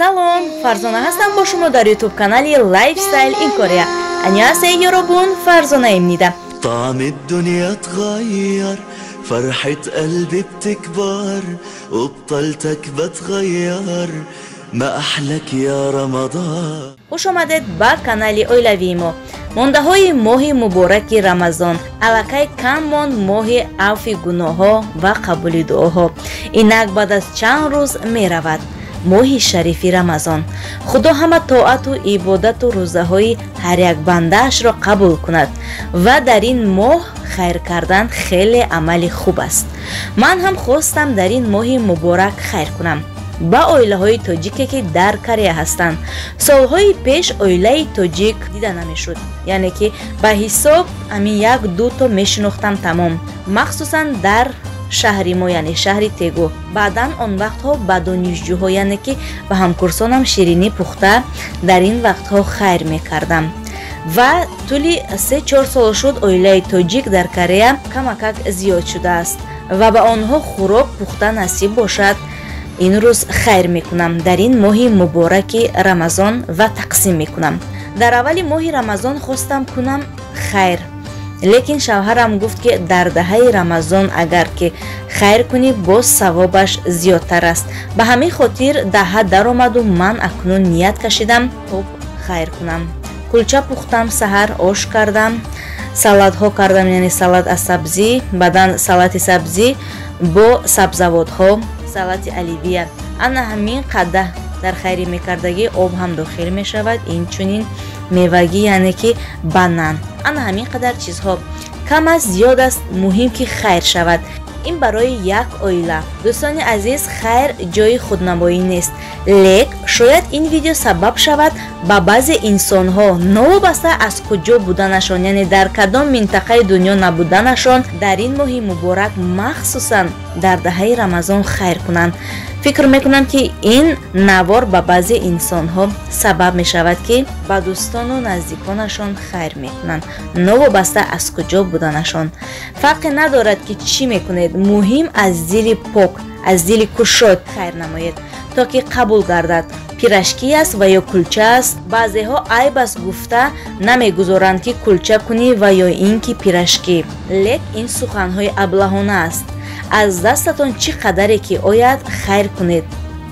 салом, Фарзона ҳастам бо шумо дар YouTube канали Lifestyle in Korea. Аньясей ёробун, Фарзона имнида. طعم الدنيا اتغير، فرحة قلبي بتكبر، وبطلتك بتغير، ما أحلك يا رمضان. خوش آمدید با کانال اویلوی ما. مانده‌های ماه مبارک رمضان الکی کم ماند ماه عفو گناه‌ها و قبول دعاها. اینک بعد از چند روز می‌رود ماه شریف رمضان. خدا همه طاعت و عبادت و روزه‌های هر یک بنده‌اش را قبول کند و در این ماه خیر کردن خیلی عمل خوب است. من هم خواستم در این ماه مبارک خیر کنم با اویله‌های تاجیکی که در کره هستند. سالهای پیش اویله تاجیک دیده نمیشد، یعنی که به حساب همین یک دو تا میشناختم تمام، مخصوصا در شهری ما یعنی شهر تگو. بعدا آن وقتها با دانشجوها یعنی که به همکورسانم شیرینی پخته در این وقتها خیر میکردم و طولی 3-4 سال شد اویله تاجیک در کره کمک زیاد شده است و به آنها خوراک پخته نصیب باشد. این روز خیر میکنم در این ماه مبارک رمضان و تقسیم میکنم. در اول ماه رمضان خواستم کنم خیر، لیکن شوهرم گفت که در دهه رمضان اگر که خیر کنی باز ثوابش زیادتر است. به همین خاطر دهه در آمد و من اکنون نیت کشیدم تا خیر کنم. کلچه پختم، سحر آش کردم، سالاد ها کردم، یعنی سالاد از سبزی، بعدن سالاد سبزی با سبزوات ها، سالاد الیویه. انا همین قدر در خیری میکردگی آب هم داخل میشود، این چونین میوگی یعنی که بنان. انا همین قدر چیزها کم از زیاد است، مهم که خیر شود. این برای یک اویله. دوستان عزیز، خیر جای خودنمایی نیست، لیک شاید این ویدیو سبب شود با بعضی انسان ها نوابسته از کجا بودنشان، یعنی در کدام منطقه دنیا نبودنشان، در این ماه مبارک مخصوصا در دهه رمضان خیر کنند. فکر میکنم که این نوار با بعضی انسان ها سبب می شود که با دوستان و نزدیکانشان خیر میکنند، نوابسته از کجا بودنشان. فرق ندارد که چی میکنید، مهم از دل پاک، از دل کشاد خیر نمایید تا که قبول گردد. پیرشکی است و یا کلچه است. بعضی ها عیب است گفته نمیگذارند که کلچه کنی و یا این که پیرشکی، لیک این سخنهای ابلهانه است. از دستتان چی قدری که آید خیر کنید،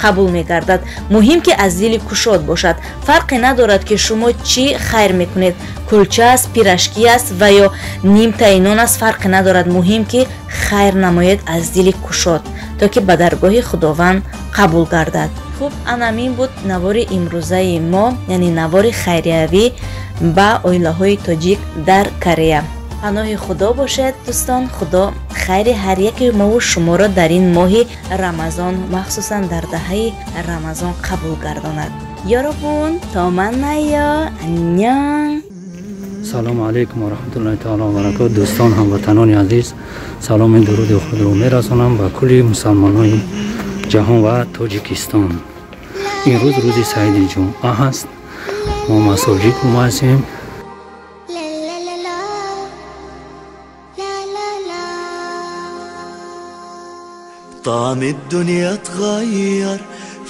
قبول میگردد. مهم که از دل کشاد باشد. فرق ندارد که شما چی خیر میکنید، کلچه است، پیرشکی است و یا نیم تینان است، فرق ندارد. مهم که خیر نماید از دل کشاد تا که به درگاه خداوند قبول گردد. خوب، انامین بود نوار امروزه ما، یعنی نوار خیریوی با اویله های تاجیک در کره. پناه خدا باشد دوستان. خدا خیر هر یک ما و شما را در این ماه رمضان مخصوصا در دهه رمضان قبول گرداند. یاربون تا من نیا انیان. سلام علیکم و رحمت الله تعالی و برکاته. دوستان هموطنان عزیز، سلام درود خود رو میرسانم به کل مسلمانان جهان و تاجیکستان. این روز روز سعید جمعه است. ما مساجد هستیم. طعم الدنيا اتغير،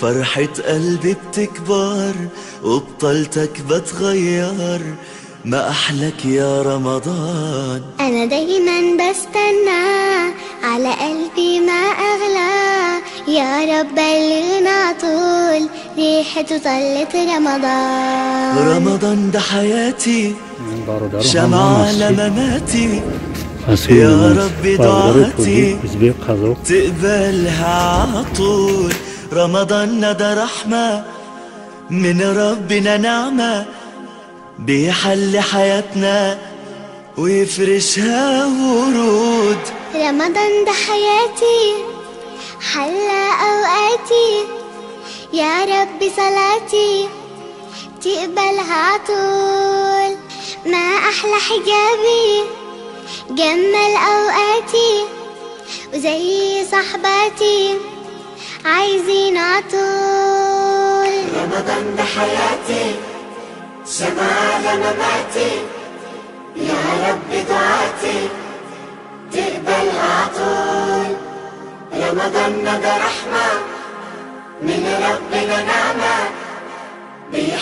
فرحة قلبي بتكبر، وبطلتك بتغير، ما أحلك يا رمضان. أنا دايما بستنى على قلبي ما أغلى، يا رب بلغنا طول ريحته طلت رمضان. رمضان ده حياتي، شمعة على مماتي، يا رب دعاتي تقبلها عطول. رمضان ده رحمة من ربنا، نعمة بيحل حياتنا ويفرشها ورود. رمضان ده حياتي، حلى أوقاتي، يا رب صلاتي تقبلها عطول. ما أحلى حجابي جمل أوقاتي، وزي صحباتي عايزين عطول. رمضان ده حياتي، شمعة على مماتي، يا رب دعاتي تقبلها عطول. رمضان ده رحمة من ربنا، نعمة